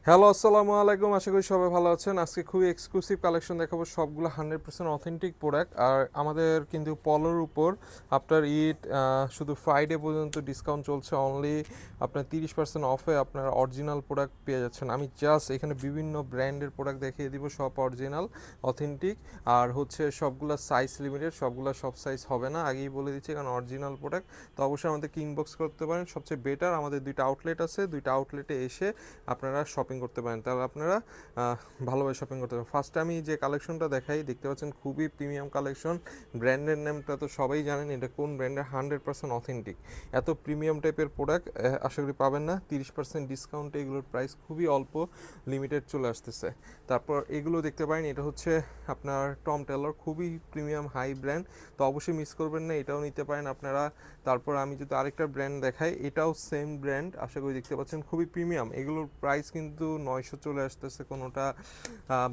Hello, আসসালামু আলাইকুম। আশা করি সবাই ভালো আছেন। আজকে খুবই এক্সক্লুসিভ কালেকশন দেখাবো, সবগুলো 100% অথেন্টিক প্রোডাক্ট। আর আমাদের কিন্তু পলোর উপর আফটার ঈদ শুধু ফ্রাইডে পর্যন্ত ডিসকাউন্ট চলছে। অনলি আপনার 30% অফে আপনার অরিজিনাল প্রোডাক্ট পেয়ে যাচ্ছেন। আমি জাস্ট এখানে বিভিন্ন ব্র্যান্ডের প্রোডাক্ট দেখিয়ে দিব, সব অরিজিনাল অথেন্টিক। আর হচ্ছে সবগুলো সাইজ লিমিটেড, সবগুলো সব সাইজ হবে না, আগেই বলে দিচ্ছি, কারণ অরিজিনাল প্রোডাক্ট। তো অবশ্যই আমাদেরকে ইনবক্স করতে পারেন। সবচেয়ে বেটার, আমাদের দুইটা আউটলেট আছে, দুইটা আউটলেটে এসে আপনারা শপিং করতে পারেন, তাহলে আপনারা ভালোভাবে শপিং করতে পারেন। ফার্স্টে আমি যে কালেকশনটা দেখাই, দেখতে পাচ্ছেন খুবই প্রিমিয়াম কালেকশন। ব্র্যান্ডের নামটা তো সবাই জানেন, এটা কোন ব্র্যান্ডের, 100% অথেন্টিক। এত প্রিমিয়াম টাইপের প্রোডাক্ট আশা করি পাবেন না। 30% ডিসকাউন্টে এগুলোর প্রাইস খুবই অল্প, লিমিটেড চলে আসতেছে। তারপর এগুলো দেখতে পারেন, এটা হচ্ছে আপনার টম টেলর, খুবই প্রিমিয়াম হাই ব্র্যান্ড। তো অবশ্যই মিস করবেন না, এটাও নিতে পারেন আপনারা। তারপর আমি যদি আরেকটা ব্র্যান্ড দেখাই, এটাও সেম ব্র্যান্ড, আশা করি দেখতে পাচ্ছেন খুবই প্রিমিয়াম। এগুলোর প্রাইস কিন্তু 900 চলে আসতেছে, কোনোটা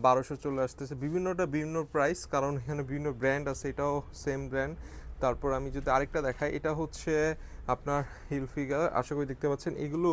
1200 চলে আসতেছে, বিভিন্নটা বিভিন্ন প্রাইস, কারণ এখানে বিভিন্ন ব্র্যান্ড আছে। এটাও সেম ব্র্যান্ড। তারপর আমি যদি আরেকটা দেখাই, এটা হচ্ছে আপনার হিল ফিগার, আশা করি দেখতে পাচ্ছেন। এগুলো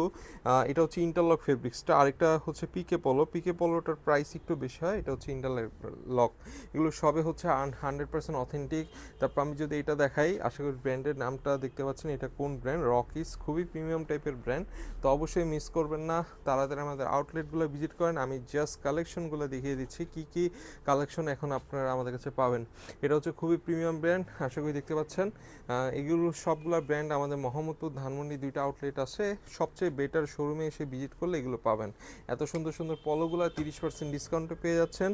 এটা হচ্ছে ইন্টারলক ফেব্রিক্সটা। আরেকটা হচ্ছে পিকে পলো, পিকে পলোটার প্রাইস একটু বেশি হয়, এটা হচ্ছে ইন্টারলক। এগুলো সবে হচ্ছে 100% অথেন্টিক। তারপর আমি যদি এটা দেখাই, আশা করি ব্র্যান্ডের নামটা দেখতে পাচ্ছেন, এটা কোন ব্র্যান্ড, রকিস, খুবই প্রিমিয়াম টাইপের ব্র্যান্ড। তো অবশ্যই মিস করবেন না, তাড়াতাড়ি আমাদের আউটলেটগুলো ভিজিট করেন। আমি জাস্ট কালেকশনগুলো দেখিয়ে দিচ্ছি কী কী কালেকশন এখন আপনারা আমাদের কাছে পাবেন। এটা হচ্ছে খুবই প্রিমিয়াম ব্র্যান্ড, আশা করি দেখতে পাচ্ছেন। এগুলো সবগুলো ব্র্যান্ড আমাদের মোহাম্মদপুর, ধানমন্ডি দুইটা আউটলেট আছে। সবচেয়ে বেটার শোরুমে এসে ভিজিট করলে এগুলো পাবেন। এত সুন্দর সুন্দর পলোগুলো 30% ডিসকাউন্টে পেয়ে যাচ্ছেন।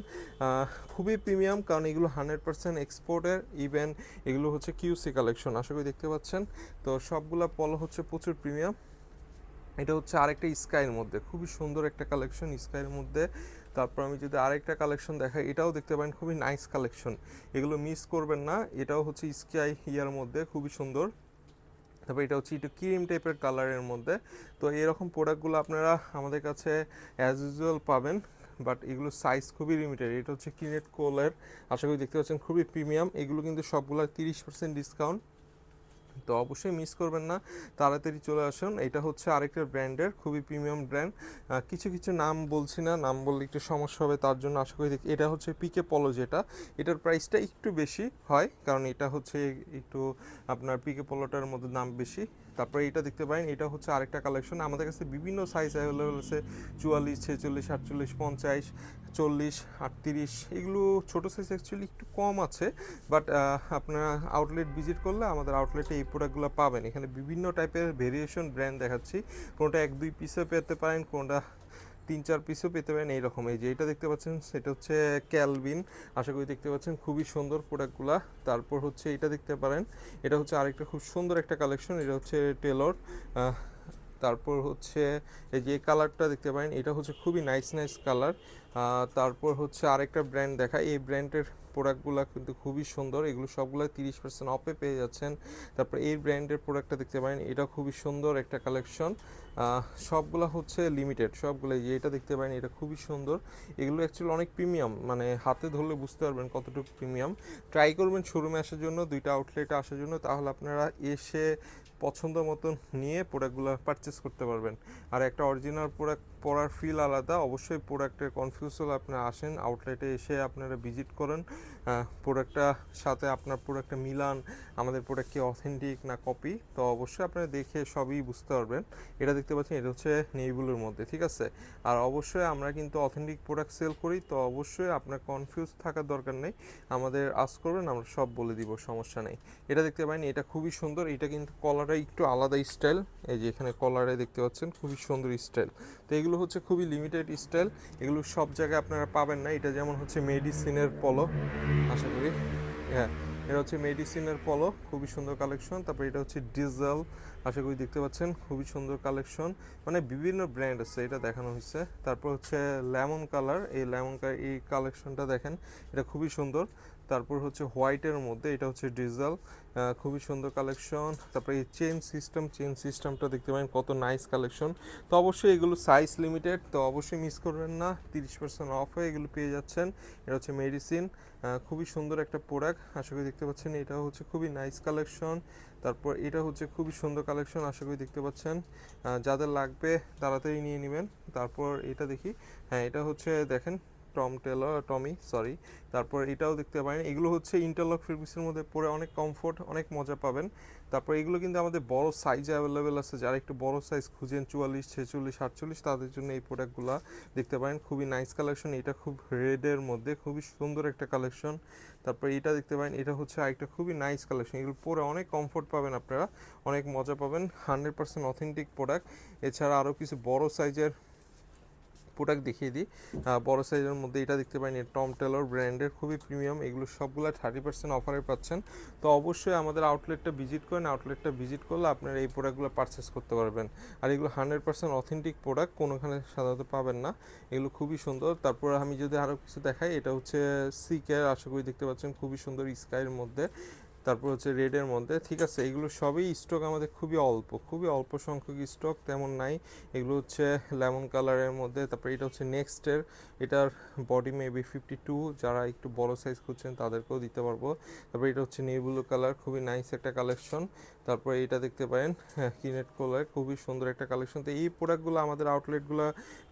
খুবই প্রিমিয়াম, কারণ এগুলো 100% এক্সপোর্টের। ইভেন এগুলো হচ্ছে কিউসি কালেকশন, আশা করি দেখতে পাচ্ছেন। তো সবগুলা পলো হচ্ছে প্রচুর প্রিমিয়াম। এটা হচ্ছে আরেকটা স্কাইয়ের মধ্যে, খুবই সুন্দর একটা কালেকশন স্কাইয়ের মধ্যে। তারপর আমি যদি আরেকটা কালেকশন দেখাই, এটাও দেখতে পারেন, খুবই নাইস কালেকশন, এগুলো মিস করবেন না। এটাও হচ্ছে স্কাই ইয়ার মধ্যে, খুবই সুন্দর। তারপর এটা হচ্ছে একটু ক্রিম টাইপের কালারের মধ্যে। তো এরকম প্রোডাক্টগুলো আপনারা আমাদের কাছে অ্যাজ ইউজুয়াল পাবেন, বাট এগুলো সাইজ খুবই লিমিটেড। এটা হচ্ছে কিনেট কোলের, আশা করি দেখতে পাচ্ছেন, খুবই প্রিমিয়াম। এগুলো কিন্তু সবগুলো 30% ডিসকাউন্ট, তো অবশ্যই মিস করবেন না, তাড়াতাড়ি চলে আসুন। এটা হচ্ছে আরেকটা ব্র্যান্ডের, খুবই প্রিমিয়াম ব্র্যান্ড। কিছু কিছু নাম বলছি না, নাম বললে একটু সমস্যা হবে, তার জন্য আশা করি এটা হচ্ছে পিকে পলো, যেটা এটার প্রাইসটা একটু বেশি হয়, কারণ এটা হচ্ছে একটু আপনার পিকে পলোটার মধ্যে দাম বেশি। তারপরে এটা দেখতে পারেন, এটা হচ্ছে আরেকটা কালেকশন। আমাদের কাছে বিভিন্ন সাইজ অ্যাভেলেবল আছে, 44, 46, 48, 50, 40, 38। এগুলো ছোটো সাইজ অ্যাকচুয়ালি একটু কম আছে, বাট আপনারা আউটলেট ভিজিট করলে আমাদের আউটলেটে এই প্রোডাক্টগুলো পাবেন। এখানে বিভিন্ন টাইপের ভেরিয়েশন ব্র্যান্ড দেখাচ্ছি, কোনটা 1-2 পিসও পেতে পারেন, কোনটা 3-4 পিসও পেতে পারেন, এইরকম। এই যে এটা দেখতে পাচ্ছেন, সেটা হচ্ছে ক্যালভিন, আশা করি দেখতে পাচ্ছেন, খুবই সুন্দর প্রোডাক্টগুলা। তারপর হচ্ছে এটা দেখতে পারেন, এটা হচ্ছে আরেকটা খুব সুন্দর একটা কালেকশন, এটা হচ্ছে টেলর। তারপর হচ্ছে এই যে কালারটা দেখতে পারেন, এটা হচ্ছে খুবই নাইস নাইস কালার। তারপর হচ্ছে আরেকটা ব্র্যান্ড দেখা, এই ব্র্যান্ডের প্রোডাক্টগুলো কিন্তু খুবই সুন্দর, এগুলো সবগুলো 30% অফে পেয়ে যাচ্ছেন। তারপর এই ব্র্যান্ডের প্রোডাক্টটা দেখতে পারেন, এটা খুবই সুন্দর একটা কালেকশন। সবগুলো হচ্ছে লিমিটেড, সবগুলো। এই যে এটা দেখতে পারেন, এটা খুবই সুন্দর। এগুলো অ্যাকচুয়ালি অনেক প্রিমিয়াম, মানে হাতে ধরলে বুঝতে পারবেন কতটুকু প্রিমিয়াম। ট্রাই করবেন শোরুমে আসার জন্য, দুইটা আউটলেটে আসার জন্য, তাহলে আপনারা এসে পছন্দ মতন নিয়ে প্রোডাক্টগুলো পারচেস করতে পারবেন। আর একটা অরিজিনাল প্রোডাক্ট পরার ফিল আলাদা। অবশ্যই প্রোডাক্টের কনফিউজ হলে আপনারা আসেন, আউটলেটে এসে আপনারা ভিজিট করেন, প্রোডাক্টটা সাথে আপনার প্রোডাক্টটা মিলান, আমাদের প্রোডাক্ট কি অথেন্টিক না কপি। তো অবশ্যই আপনারা দেখে সবই বুঝতে পারবেন। এটা দেখতে পাচ্ছেন, এটা হচ্ছে নেইবুলের মধ্যে, ঠিক আছে। আর অবশ্যই আমরা কিন্তু অথেন্টিক প্রোডাক্ট সেল করি, তো অবশ্যই আপনার কনফিউজ থাকার দরকার নেই, আমাদের আস্ক করবেন, আমরা সব বলে দিব, সমস্যা নেই। এটা দেখতে পারেন, এটা খুবই সুন্দর। এটা কিন্তু কলারটা একটু আলাদা স্টাইল, এই যে এখানে কলারে দেখতে পাচ্ছেন, খুবই সুন্দর স্টাইল। তো এগুলো হচ্ছে খুবই লিমিটেড স্টাইল, এগুলো সব জায়গায় আপনারা পাবেন না। এটা যেমন হচ্ছে মেডিসিনের পলো, আশা করি, হ্যাঁ, এটা হচ্ছে মেডিসিনের পলো, খুবই সুন্দর কালেকশন। তারপর এটা হচ্ছে ডিজেল, আশা করি দেখতে পাচ্ছেন, খুবই সুন্দর কালেকশন, মানে বিভিন্ন ব্র্যান্ড আছে, এটা দেখানো হয়েছে। তারপর হচ্ছে লেমন কালার, এই লেমন কালার এই কালেকশনটা দেখেন, এটা খুবই সুন্দর। তারপর হচ্ছে হোয়াইটের মধ্যে, এটা হচ্ছে ডিজেল, খুবই সুন্দর কালেকশন। তারপরে এই চেন সিস্টেমটা দেখতে পারেন কত নাইস কালেকশন। তো অবশ্যই এগুলো সাইজ লিমিটেড, তো অবশ্যই মিস করবেন না, 30% অফে এগুলো পেয়ে যাচ্ছেন। এটা হচ্ছে মেডিসিন, খুবই সুন্দর একটা প্রোডাক্ট, আশা করি দেখতে পাচ্ছেন। এটা হচ্ছে খুবই নাইস কালেকশন। তারপর এটা হচ্ছে খুবই সুন্দর কালেকশন, আশা করি দেখতে পাচ্ছেন। যাদের লাগবে তাড়াতাড়ি নিয়ে নেবেন। তারপর এটা দেখি, হ্যাঁ এটা হচ্ছে দেখেন টমি সরি। তারপর এটাও দেখতে পারেন, এগুলো হচ্ছে ইন্টারলক ফেব্রিক্সের মধ্যে পরে অনেক কমফোর্ট, অনেক মজা পাবেন। তারপর এগুলো কিন্তু আমাদের বড় সাইজে অ্যাভেলেবেল আছে, যারা একটু বড় সাইজ খুঁজেন 44, 46, 48 তাদের জন্য এই প্রোডাক্টগুলো দেখতে পারেন। খুবই নাইস কালেকশন, এটা খুব রেডের মধ্যে খুবই সুন্দর একটা কালেকশন। তারপর এটা দেখতে পারেন, এটা হচ্ছে আরেকটা খুবই নাইস কালেকশন, এগুলো পরে অনেক কমফোর্ট পাবেন আপনারা, অনেক মজা পাবেন, 100% অথেন্টিক প্রোডাক্ট। এছাড়া আরও কিছু বড় সাইজের প্রোডাক্ট দেখিয়ে দিই। বড় সাইজের মধ্যে এটা দেখতে পারেন, টম টেলর ব্র্যান্ডের, খুবই প্রিমিয়াম, এগুলো সবগুলো 30% অফারে পাচ্ছেন। তো অবশ্যই আমাদের আউটলেটটা ভিজিট করেন, আউটলেটটা ভিজিট করলে আপনারা এই প্রোডাক্টগুলো পারচেস করতে পারবেন। আর এগুলো 100% অথেন্টিক প্রোডাক্ট, কোনোখানে সাধারণত পাবেন না, এগুলো খুবই সুন্দর। তারপর আমি যদি আরও কিছু দেখাই, এটা হচ্ছে সিকের, আশা করি দেখতে পাচ্ছেন, খুবই সুন্দর স্কাইয়ের মধ্যে। তারপর হচ্ছে রেডের মধ্যে, ঠিক আছে, এগুলো সবই স্টক আমাদের খুবই অল্প সংখ্যক স্টক, তেমন নাই। এগুলো হচ্ছে লেমন কালারের মধ্যে। তারপর এটা হচ্ছে নেক্সটের, এটার বডি মেবি 52, যারা একটু বড় সাইজ খুঁজছেন তাদেরকেও দিতে পারবো। তারপর এটা হচ্ছে নেভি কালার, খুবই নাইস একটা কালেকশন। তারপর এটা দেখতে পারেন, হ্যাঁ কিনেট কালার, খুবই সুন্দর একটা কালেকশন। তো এই প্রোডাক্টগুলো আমাদের আউটলেটগুলো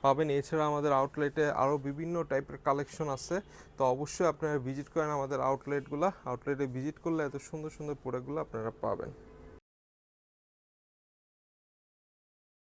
পাবেন। এছাড়া আমাদের আউটলেটে আরও বিভিন্ন টাইপের কালেকশন আছে, তো অবশ্যই আপনারা ভিজিট করেন আমাদের আউটলেটে ভিজিট করলে এত সুন্দর সুন্দর প্রোডাক্টগুলো আপনারা পাবেন।